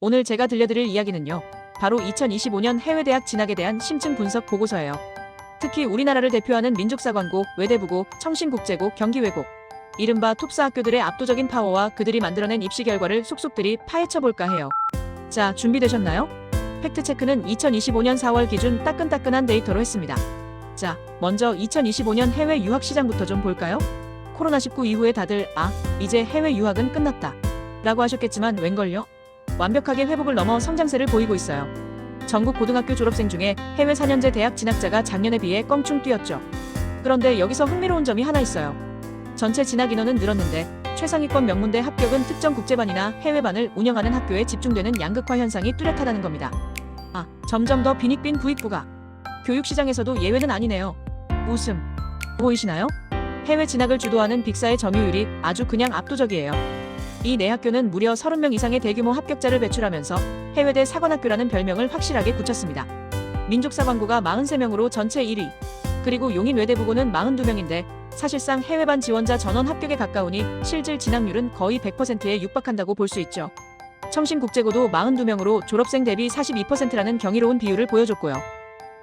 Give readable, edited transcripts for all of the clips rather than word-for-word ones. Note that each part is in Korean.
오늘 제가 들려드릴 이야기는요. 바로 2025년 해외 대학 진학에 대한 심층 분석 보고서예요. 특히 우리나라를 대표하는 민족사관고, 외대부고, 청신국제고, 경기외고, 이른바 톱사 학교들의 압도적인 파워와 그들이 만들어낸 입시 결과를 속속들이 파헤쳐볼까 해요. 자, 준비되셨나요? 팩트체크는 2025년 4월 기준 따끈따끈한 데이터로 했습니다. 자, 먼저 2025년 해외 유학 시장부터 좀 볼까요? 코로나19 이후에 다들 이제 해외 유학은 끝났다 라고 하셨겠지만 웬걸요? 완벽하게 회복을 넘어 성장세를 보이고 있어요. 전국 고등학교 졸업생 중에 해외 4년제 대학 진학자가 작년에 비해 껑충 뛰었죠. 그런데 여기서 흥미로운 점이 하나 있어요. 전체 진학 인원은 늘었는데 최상위권 명문대 합격은 특정 국제반이나 해외반을 운영하는 학교에 집중되는 양극화 현상이 뚜렷하다는 겁니다. 점점 더 빈익빈 부익부가 교육시장에서도 예외는 아니네요. 웃음 보이시나요? 해외 진학을 주도하는 빅사의 점유율이 아주 그냥 압도적이에요. 이 네 학교는 무려 30명 이상의 대규모 합격자를 배출하면서 해외대 사관학교라는 별명을 확실하게 굳혔습니다. 민족사관고가 43명으로 전체 1위, 그리고 용인 외대부고는 42명인데 사실상 해외반 지원자 전원 합격에 가까우니 실질 진학률은 거의 100%에 육박한다고 볼 수 있죠. 청신국제고도 42명으로 졸업생 대비 42%라는 경이로운 비율을 보여줬고요.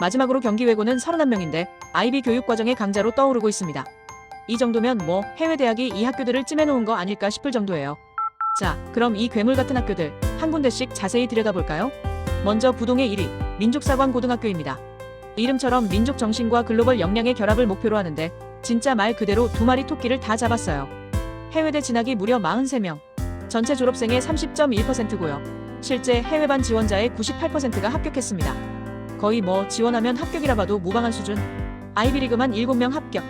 마지막으로 경기외고는 31명인데 IB 교육과정의 강자로 떠오르고 있습니다. 이 정도면 해외 대학이 이 학교들을 찜해놓은 거 아닐까 싶을 정도예요. 자, 그럼 이 괴물 같은 학교들 한 군데씩 자세히 들여다볼까요? 먼저 부동의 1위, 민족사관고등학교입니다. 이름처럼 민족 정신과 글로벌 역량의 결합을 목표로 하는데 진짜 말 그대로 두 마리 토끼를 다 잡았어요. 해외대 진학이 무려 43명, 전체 졸업생의 30.1%고요. 실제 해외반 지원자의 98%가 합격했습니다. 거의 지원하면 합격이라 봐도 무방한 수준. 아이비리그만 7명 합격,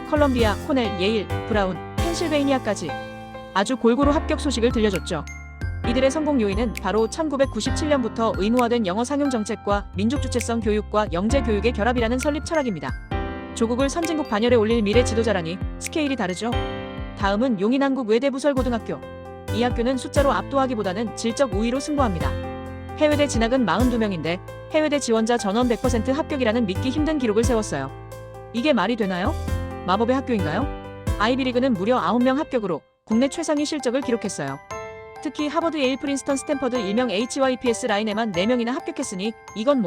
컬럼비아, 코넬, 예일, 브라운, 펜실베이니아까지 아주 골고루 합격 소식을 들려줬죠. 이들의 성공 요인은 바로 1997년부터 의무화된 영어 상용 정책과 민족주체성 교육과 영재 교육의 결합이라는 설립 철학입니다. 조국을 선진국 반열에 올릴 미래 지도자라니 스케일이 다르죠. 다음은 용인한국 외대부설고등학교. 이 학교는 숫자로 압도하기보다는 질적 우위로 승부합니다. 해외대 진학은 42명인데 해외대 지원자 전원 100% 합격이라는 믿기 힘든 기록을 세웠어요. 이게 말이 되나요? 마법의 학교인가요? 아이비리그는 무려 9명 합격으로 국내 최상위 실적을 기록했어요. 특히 하버드, 예일, 프린스턴, 스탠퍼드 일명 HYPS 라인에만 4명이나 합격했으니 이건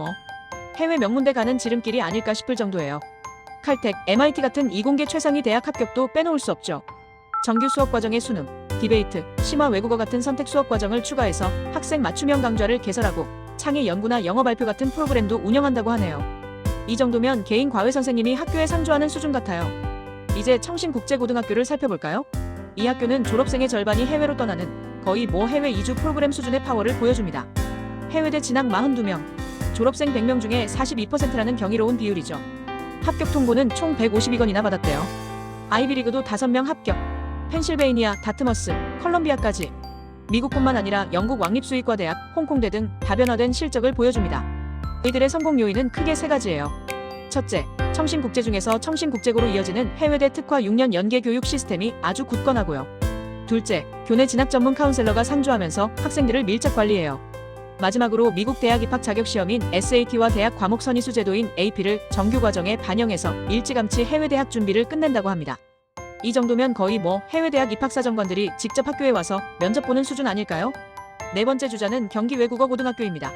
해외 명문대 가는 지름길이 아닐까 싶을 정도예요. 칼텍, MIT 같은 이공계 최상위 대학 합격도 빼놓을 수 없죠. 정규 수업 과정에 수능, 디베이트, 심화 외국어 같은 선택 수업 과정을 추가해서 학생 맞춤형 강좌를 개설하고 창의 연구나 영어 발표 같은 프로그램도 운영한다고 하네요. 이 정도면 개인 과외 선생님이 학교에 상주하는 수준 같아요. 이제 청신국제고등학교를 살펴볼까요? 이 학교는 졸업생의 절반이 해외로 떠나는 거의 해외 이주 프로그램 수준의 파워를 보여줍니다. 해외대 진학 42명, 졸업생 100명 중에 42%라는 경이로운 비율이죠. 합격 통보는 총 152건이나 받았대요. 아이비리그도 5명 합격, 펜실베이니아, 다트머스, 컬럼비아까지 미국뿐만 아니라 영국 왕립수의과 대학, 홍콩대 등 다변화된 실적을 보여줍니다. 이들의 성공 요인은 크게 3가지예요. 첫째, 청신국제 중에서 청신국제고로 이어지는 해외대 특화 6년 연계 교육 시스템이 아주 굳건하고요. 둘째, 교내 진학 전문 카운셀러가 상주하면서 학생들을 밀착 관리해요. 마지막으로 미국 대학 입학 자격 시험인 SAT와 대학 과목 선의수 제도인 AP를 정규 과정에 반영해서 일찌감치 해외 대학 준비를 끝낸다고 합니다. 이 정도면 거의 해외 대학 입학사정관들이 직접 학교에 와서 면접 보는 수준 아닐까요? 네 번째 주자는 경기외국어고등학교입니다.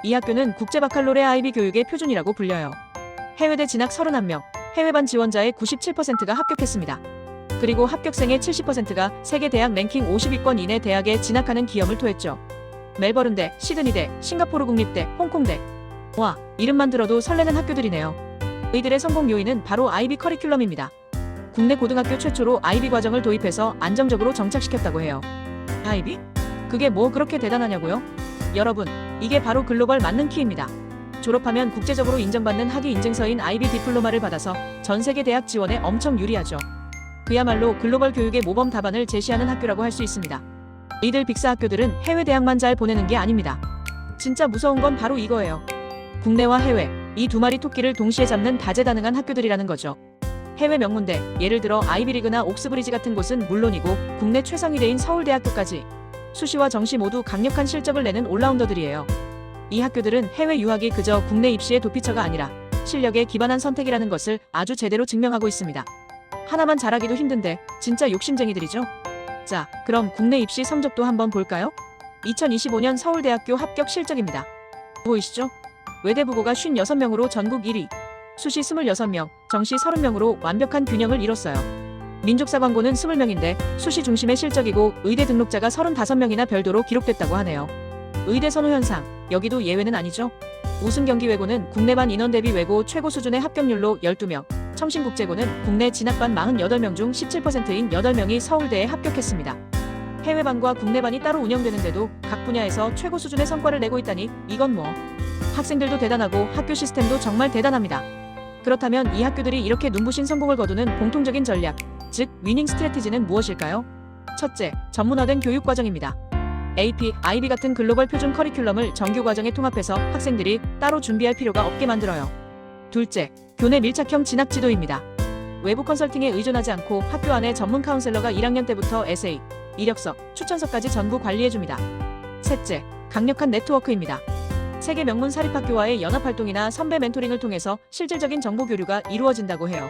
이 학교는 국제바칼로레 IB 교육의 표준이라고 불려요. 해외대 진학 31명, 해외반 지원자의 97%가 합격했습니다. 그리고 합격생의 70%가 세계 대학 랭킹 50위권 이내 대학에 진학하는 기염을 토했죠. 멜버른대, 시드니대, 싱가포르 국립대, 홍콩대. 와, 이름만 들어도 설레는 학교들이네요. 이들의 성공 요인은 바로 IB 커리큘럼입니다. 국내 고등학교 최초로 IB 과정을 도입해서 안정적으로 정착시켰다고 해요. IB? 그게 그렇게 대단하냐고요? 여러분, 이게 바로 글로벌 맞는 키입니다. 졸업하면 국제적으로 인정받는 학위 인증서인 IB 디플로마를 받아서 전 세계 대학 지원에 엄청 유리하죠. 그야말로 글로벌 교육의 모범 답안을 제시하는 학교라고 할 수 있습니다. 이들 빅사 학교들은 해외 대학만 잘 보내는 게 아닙니다. 진짜 무서운 건 바로 이거예요. 국내와 해외, 이 두 마리 토끼를 동시에 잡는 다재다능한 학교들이라는 거죠. 해외 명문대, 예를 들어 아이비리그나 옥스브리지 같은 곳은 물론이고 국내 최상위대인 서울대학교까지 수시와 정시 모두 강력한 실적을 내는 올라운더들이에요. 이 학교들은 해외 유학이 그저 국내 입시의 도피처가 아니라 실력에 기반한 선택이라는 것을 아주 제대로 증명하고 있습니다. 하나만 잘하기도 힘든데 진짜 욕심쟁이들이죠. 자, 그럼 국내 입시 성적도 한번 볼까요? 2025년 서울대학교 합격 실적입니다. 보이시죠? 외대부고가 56명으로 전국 1위, 수시 26명, 정시 30명으로 완벽한 균형을 이뤘어요. 민족사 광고는 20명인데 수시 중심의 실적이고 의대 등록자가 35명이나 별도로 기록됐다고 하네요. 의대 선호 현상, 여기도 예외는 아니죠. 우승 경기 외고는 국내반 인원 대비 외고 최고 수준의 합격률로 12명, 청신국제고는 국내 진학반 48명 중 17%인 8명이 서울대에 합격했습니다. 해외반과 국내반이 따로 운영되는데도 각 분야에서 최고 수준의 성과를 내고 있다니 이건 뭐. 학생들도 대단하고 학교 시스템도 정말 대단합니다. 그렇다면 이 학교들이 이렇게 눈부신 성공을 거두는 공통적인 전략, 즉 위닝 스트래티지는 무엇일까요? 첫째, 전문화된 교육 과정입니다. AP, IB 같은 글로벌 표준 커리큘럼을 정규 과정에 통합해서 학생들이 따로 준비할 필요가 없게 만들어요. 둘째, 교내 밀착형 진학 지도입니다. 외부 컨설팅에 의존하지 않고 학교 안에 전문 카운셀러가 1학년 때부터 에세이, 이력서, 추천서까지 전부 관리해줍니다. 셋째, 강력한 네트워크입니다. 세계 명문 사립학교와의 연합활동이나 선배 멘토링을 통해서 실질적인 정보 교류가 이루어진다고 해요.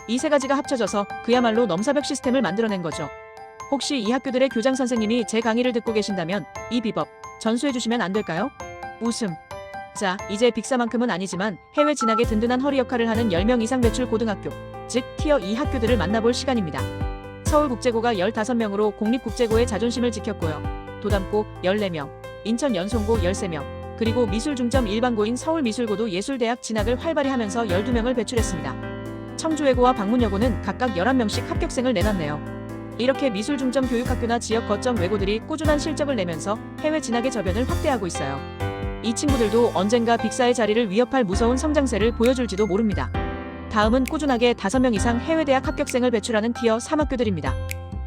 이 세 가지가 합쳐져서 그야말로 넘사벽 시스템을 만들어낸 거죠. 혹시 이 학교들의 교장 선생님이 제 강의를 듣고 계신다면 이 비법 전수해 주시면 안 될까요? 웃음. 자, 이제 빅4만큼은 아니지만 해외 진학에 든든한 허리 역할을 하는 10명 이상 배출 고등학교, 즉 티어 2 학교들을 만나볼 시간입니다. 서울국제고가 15명으로 공립국제고의 자존심을 지켰고요. 도담고 14명, 인천 연송고 13명, 그리고 미술중점 일반고인 서울미술고도 예술대학 진학을 활발히 하면서 12명을 배출했습니다. 청주외고와 방문여고는 각각 11명씩 합격생을 내놨네요. 이렇게 미술중점 교육학교나 지역 거점 외고들이 꾸준한 실적을 내면서 해외 진학의 저변을 확대하고 있어요. 이 친구들도 언젠가 빅4의 자리를 위협할 무서운 성장세를 보여줄지도 모릅니다. 다음은 꾸준하게 5명 이상 해외대학 합격생을 배출하는 티어 3학교들입니다.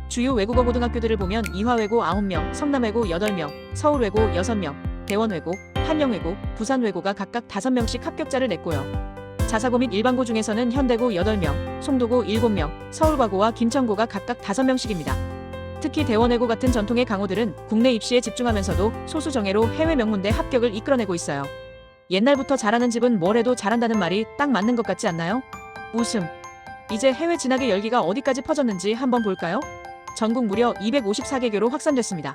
주요 외국어 고등학교들을 보면 이화외고 9명, 성남외고 8명, 서울외고 6명, 대원외고, 한영외고, 부산외고가 각각 5명씩 합격자를 냈고요. 자사고 및 일반고 중에서는 현대고 8명, 송도고 7명, 서울과고와 김천고가 각각 5명씩입니다. 특히 대원외고 같은 전통의 강호들은 국내 입시에 집중하면서도 소수 정예로 해외 명문대 합격을 이끌어내고 있어요. 옛날부터 잘하는 집은 뭘 해도 잘한다는 말이 딱 맞는 것 같지 않나요? 웃음. 이제 해외 진학의 열기가 어디까지 퍼졌는지 한번 볼까요? 전국 무려 254개교로 확산됐습니다.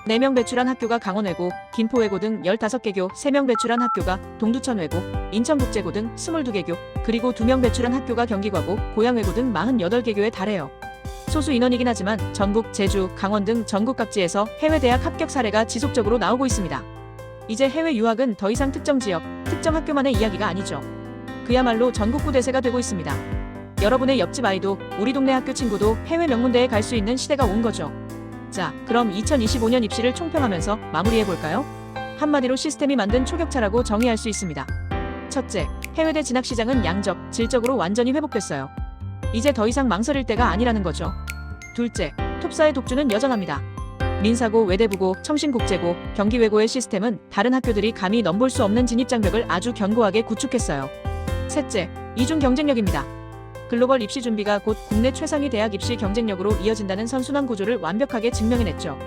4명 배출한 학교가 강원외고, 김포외고 등 15개교, 3명 배출한 학교가 동두천외고, 인천국제고 등 22개교, 그리고 2명 배출한 학교가 경기과고, 고양외고 등 48개교에 달해요. 소수 인원이긴 하지만 전북, 제주, 강원 등 전국 각지에서 해외 대학 합격 사례가 지속적으로 나오고 있습니다. 이제 해외 유학은 더 이상 특정 지역, 특정 학교만의 이야기가 아니죠. 그야말로 전국구 대세가 되고 있습니다. 여러분의 옆집 아이도 우리 동네 학교 친구도 해외 명문대에 갈 수 있는 시대가 온 거죠. 자, 그럼 2025년 입시를 총평하면서 마무리해볼까요? 한마디로 시스템이 만든 초격차라고 정의할 수 있습니다. 첫째, 해외대 진학 시장은 양적, 질적으로 완전히 회복됐어요. 이제 더 이상 망설일 때가 아니라는 거죠. 둘째, 톱사의 독주는 여전합니다. 민사고, 외대부고, 청신국제고, 경기외고의 시스템은 다른 학교들이 감히 넘볼 수 없는 진입장벽을 아주 견고하게 구축했어요. 셋째, 이중 경쟁력입니다. 글로벌 입시 준비가 곧 국내 최상위 대학 입시 경쟁력으로 이어진다는 선순환 구조를 완벽하게 증명해냈죠.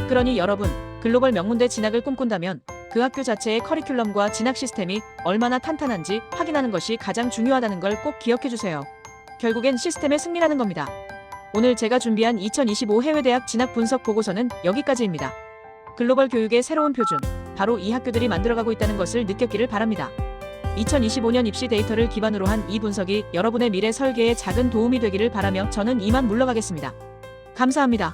그러니 여러분, 글로벌 명문대 진학을 꿈꾼다면 그 학교 자체의 커리큘럼과 진학 시스템이 얼마나 탄탄한지 확인하는 것이 가장 중요하다는 걸 꼭 기억해주세요. 결국엔 시스템의 승리라는 겁니다. 오늘 제가 준비한 2025 해외대학 진학 분석 보고서는 여기까지입니다. 글로벌 교육의 새로운 표준, 바로 이 학교들이 만들어가고 있다는 것을 느꼈기를 바랍니다. 2025년 입시 데이터를 기반으로 한 이 분석이 여러분의 미래 설계에 작은 도움이 되기를 바라며 저는 이만 물러가겠습니다. 감사합니다.